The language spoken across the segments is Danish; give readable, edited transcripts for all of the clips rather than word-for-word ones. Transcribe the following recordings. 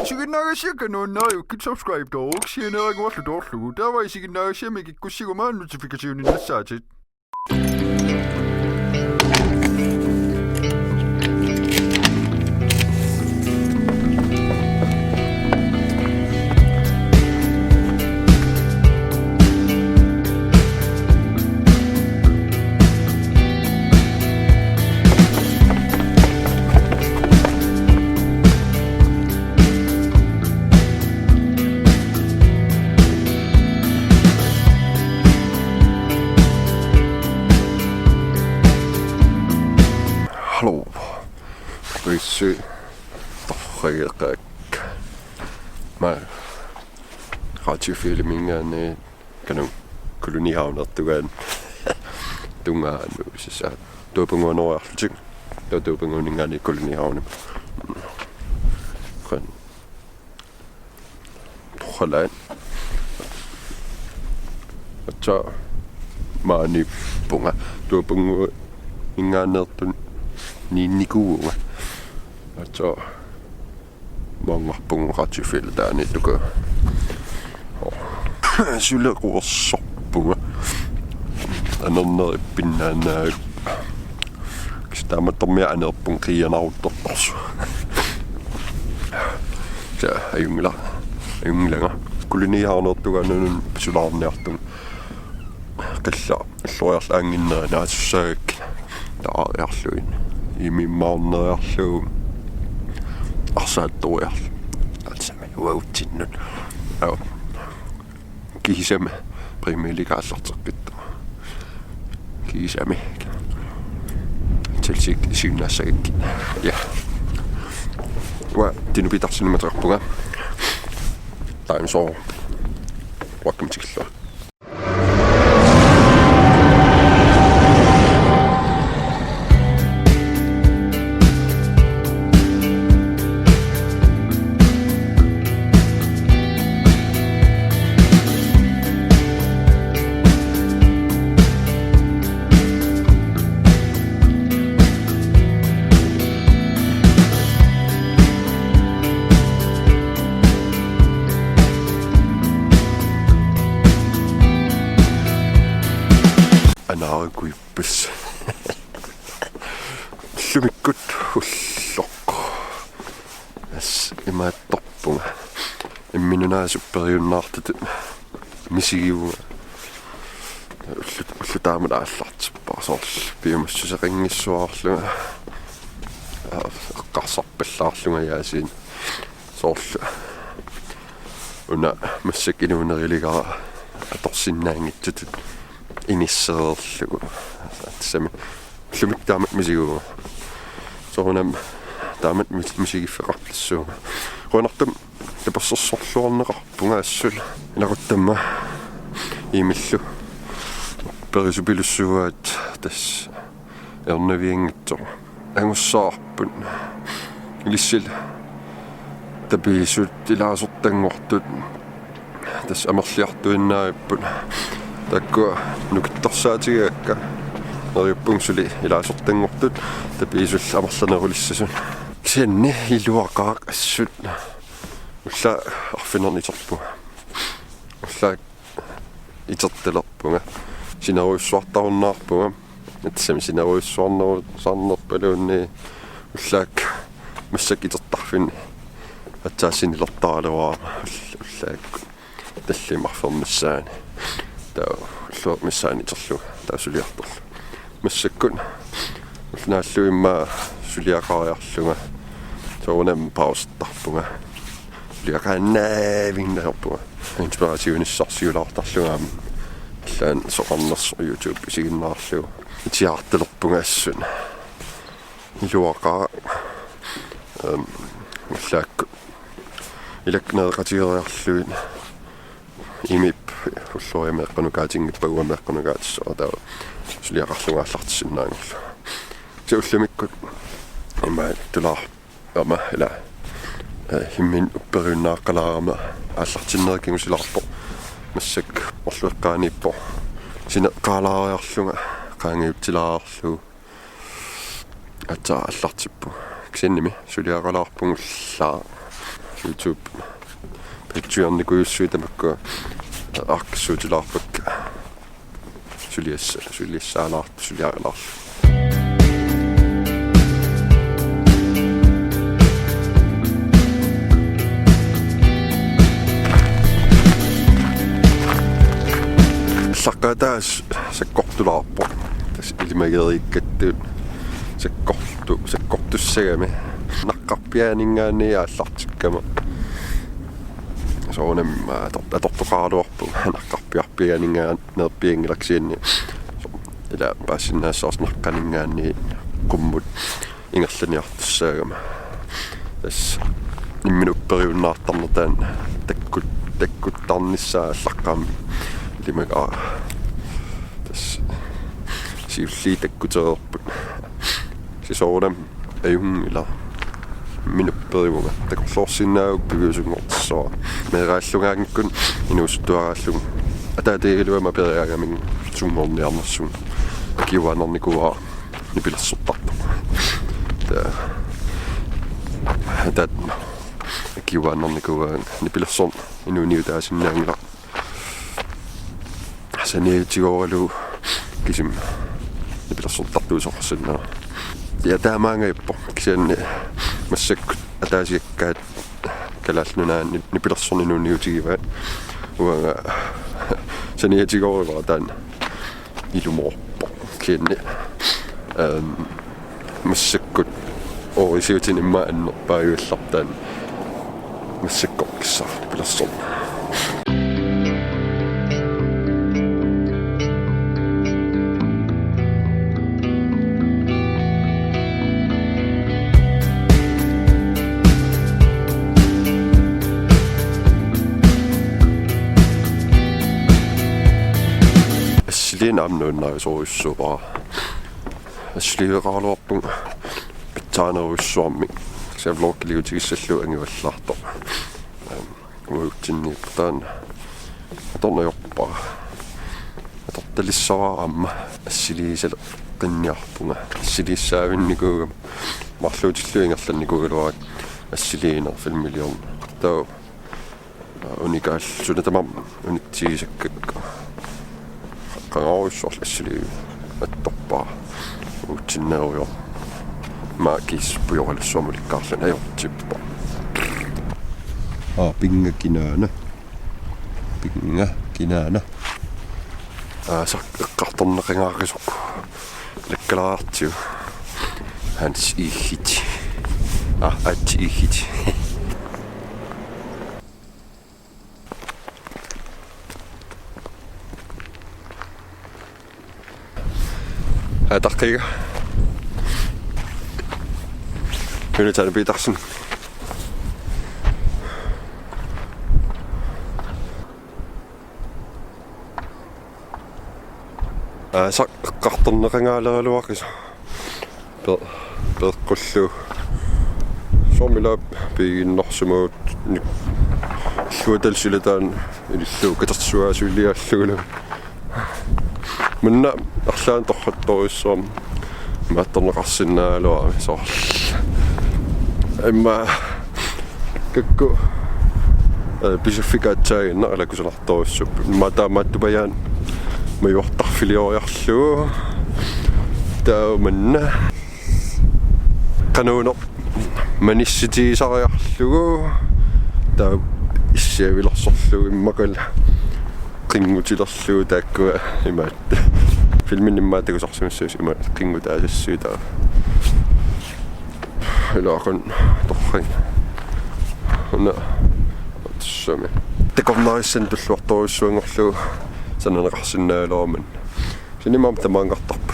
Siginnaagasiakanoonnaayu subscribe took siinaagwallu torlu tavai siginnaagasiamiki kussigumaa notificationin nassaatit Hallo, Rysy, Torreqak. Mä radiofilmingen kanu kolonihavnertugan tungaan siis tuopungon oartik tuopungon ingani kolonihavne. Kan Holland. Atsa maani punga tuopungon inganertun niin kuuma. Että mange radiofilter niin tuko. Sulle ruossoppunga. Annan pinnan sitä mä tomia anerpun krian autottos. Se jungla. Kuliniaan ottugan sulaarniartun. Kalla sojas anginna naatsusaak. Taariarluin. Imimmaunnerarlu arsaattuiarlu alsami uautinnut kihisami primiligaasarterpittu kihisami tilsik signassagikki ja wa tinupitarsinumaterpunga taimsoo wakkamtikilla Naarikuippus. Sumikkut hullokko. Ima toppunga. En minun naisupperiun naartatut. Misigivu. Ullu allartippa sol. Piumassu se ringissuarlunga. Qarsarpillaarlunga yaasiin. Sol. Una massakinuuneriligaa atorsinnaangittutut. Inisserlu sami lumik taamat misigu soonam taamat misigifferartissuuma ruanartum tapersorsorluarneqarpunga assul inaruttamma imillu perisupilussuat tas ernaviangittor angussaarpun ilissil tapisut ilaasortanngortut tas amerliartuinnaappun takko nukittarsaatigaakka neriuppungsuli ilaasortangortut tapiisull amerlanerulissassun kisanni iluaqaaq assut ulla arfinernitorpu ulla itertelerpunga sineruissuartarunnaarpunga itsami sineruissuarnerusarnerpaluunni ullaak massak itertarfin atsaasinilertaalewaama ullaak tallimarfermissaani tao missaani terlu taasuliartorlu massakkun naalluimma suliaqaariarlunga soonam paustarpunga liaqaannaavingnerpunga inspiratiunissarsiulaartarlunga allaan soqarnersu YouTube isiginnaarlu itiartelerpunga assun iluaqaa ullaakku ilakneeqatieriarluin imip ulluimeqqanukaatingippaguameqqanukaatissoo taa suliaqarlungaаллартиссиннаангулlu se ullamikkut ima tular ama ila himmin upperiunnaaqalaarama aallartinnerkingusilarpo massak orlueqqaaniippo sine qaalaariarlunga qaangiuptilaarlu atsa allartippu kisannimi suliaqalaarpungullaa YouTube Patreon nikuussuitamakku arksuutilaarpak suliassaalart suliarilart saqataas sakkortulaarpo tas ilmageerikkattuut sakkortussagami naqqarpiaaningaani aallartikkama soonam atortoqaaluarpu naqqarpiarpiaaningaa nerpiangilaksiinni ila paasinnaassaars naqqaningaanni qummut ingerlaniartussaagama tas nimminupperiunnaartarnertaan takkuttarnissaa allaqqaami limagaa tas siulli takkuteerput sisoonam ajungila minupperiunga takorloorsinnaaguk piviusungortissoa meeraallungaangikkun inuusuttuaraallung ataateeluama periaagamin sungorniarnersun kiuanernikuaa nipilersortartu taat kiuanernikuaa nipilersorn inuuniutaasinnaangila saniutigoralu kisim nipilersortartuusorsinnaa ja taamaangaippo kisianni массаккут атаасиаккаат калаалнунаан нипилерсорнинуунниутигива уага саниатигоорива таан илумоорпо кианни массаккут орисиутин имма аннерпааюаллартаан массаккоркиссаа пилерсорна amnuunnaisuuissuva asliiqaaluarpun pittaaneruissuarmi savlorkiliutigissallu angivallartor uutsinniiptaan atornajorpa atortalissaraamma assiliisal qinniarpunga assiliissaavinnikuuga marluutilluingerlannikuuluat assiliinerfil million tao unikaalsunatamam unitsiisakkakka qangaruissuarlassili attorpaa uutsinnerujo maakis pujoralussuamulikkaarlan ajortippa pinga kinaana saqeqqartorneqangaarisuq lakkalaartiu hans iihiti atti iihiti دقيقة هنا تاني بيتحسن саққартэрнеқангаалералуақис пеэққуллу сомила пигиннарсумаут иллуаталсилатаан илиллуу катэрсуаасулиааллугула مننا أحلام تخطوا الصوم ما تنقصنا لو صح إما كوكو بيشوفيك أتاي نقلك وصل حطوا السب ما تبين ما يوضح في اليوم يحلو تا منا قانون من السيتي صار يحلو تا الشيء يلصقلو إما قل qingutillerluu taakkua imaat filmin immaatakusarsimissuus ima qingutaasassuutaa ilaaqun torring una tsami tekornarissan tulluartoruissuangorluu sananeqarsinnaalooman sinimam tamaangartarpu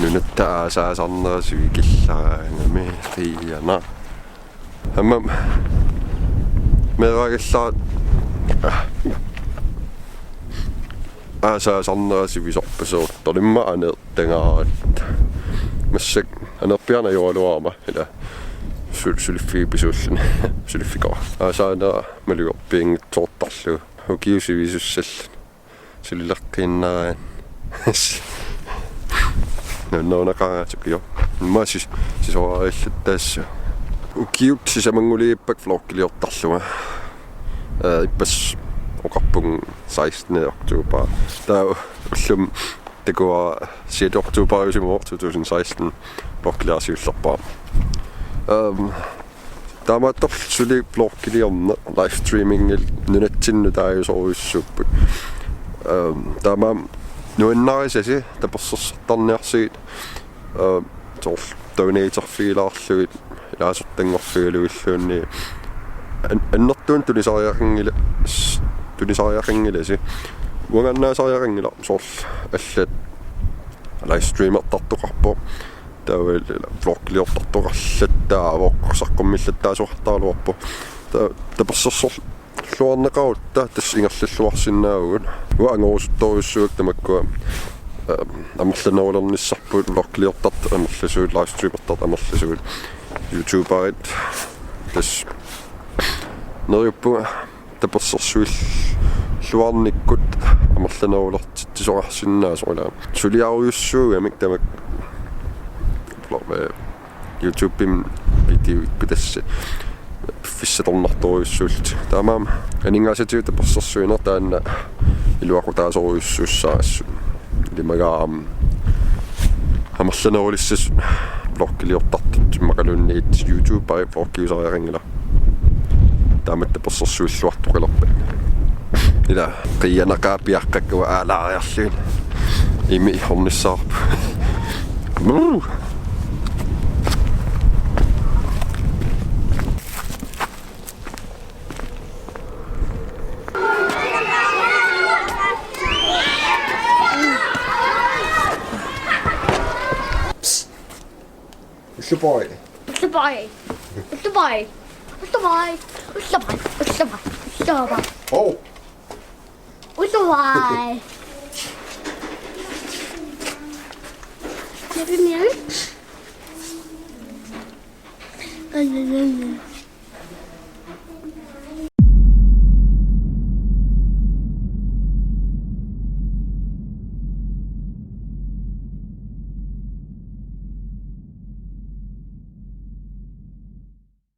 nunattaa saasarnerasui killaangami qiana hammam meragallaat saasarnerasui sorpasoortolimma aneertangaarat massak anerpiana joaluarma ila suliffiipisuullani suliffikaa aasaanera malugorpiingitsoortarlu ukiusivisussallan sulileqqiinneraan нуунеқаратукио маасис сисоаиллаттаассу укиут сисамангулииппак флоккилиортарлуга иппас оқарпуг 16 октябер таа уллум такуа 6 октябер 2016 флоккилиарсиуллерпаа таамааттор сули флоккилиорна лайвстримингил нунатсинну тааюсоруйуссууппут таама нуаннарисаси таперсэрсартарниарсигит тор донейтарфигилаарлугит илаасертангорфигилуиллуунни аннертуун тунисариақингиласи уанганнаасариақингила сорл аллат лайвстримертартоқарпо таавал влоглиортартоқарлаттаа авоққарсаққуммиллаттаасуартаалуарпо таперсэрсор луарнеқарутта тас ингерллуарсинаагугут уангорусутторюссуак тамаккуа амерланерулерниссарпут влоглиортарт амерласуут лайвстримертарт амерласуут ютуберит тас нериппуга таперсэрсуил луарниккут амерланерулертитсорарсиннаасорула сулиаруйуссуугамик тамак YouTube видео иккутасса фиссаторнарторуйуссуулт таамаам анингаасатиу таперсэрсуинер таанна илуақутаасоруйуссууссаассу лимагаам амерланерулиссас влогкилиортартут макалунниит YouTube бай влогкиусариарингила таамат таперсэрсуиллуартоқилерпа ила қиянақаапиаққаккуа аалаариарлуин ими хорниссаарпу Boy. What's the boy? What's the boy? What's the boy? What's the boy? What's the boy? What's the boy? Oh. What's the boy? Give me a